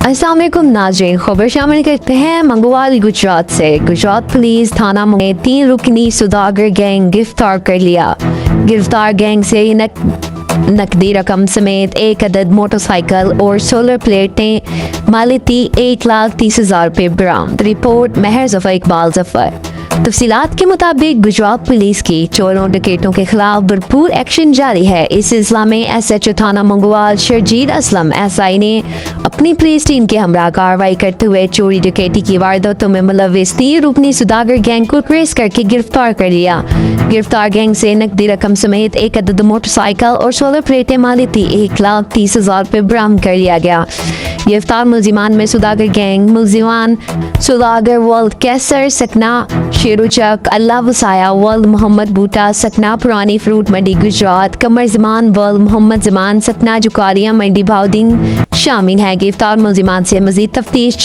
अस्सलाम वालेकुम नाज़रीन, खबर शामिल करते हैं मंगवाल गुजरात से। गुजरात पुलिस थाना में 3 रुकनी सौदागर गैंग गिरफ्तार कर लिया। गिरफ्तार गैंग से नकदी रकम समेत 1 अदद मोटरसाइकिल और सोलर प्लेटें मालियती 1,30,000 रुपये बरामद। रिपोर्ट महर जफर इकबाल जफर। तफसीलात के मुताबिक गुजरात पुलिस की चोरों डकैतों के खिलाफ भरपूर एक्शन जारी है। इस सिलसिला में SHO थाना मंगवाल शर्जील असलम SI ने अपनी पुलिस टीम के हमरा कार्रवाई करते हुए चोरी डकैती की वारदातों में मुलव्विस 3 रुकनी सौदागर गैंग को ट्रेस करके गिरफ्तार कर लिया। गिरफ्तार गैंग से नकदी रकम समेत 1 अदद मोटरसाइकिल और सोलर प्लेटें मालियती 1,30,000 रुपये बरामद कर लिया गया। गिरफ्तार मुलजिमान में सौदागर गैंग मुलजिमान सौदागर वल्द कैसर सकना शेरुचक अल्लाह वसाया वल्द मोहम्मद बूटा सकना पुरानी फ्रूट मंडी गुजरात कमर जमान वल्द मोहम्मद जमान सकना जुकारिया मंडी भाउदिन शामिल है। गिरफ्तार मुलजिमान से मजीद तफ्तीश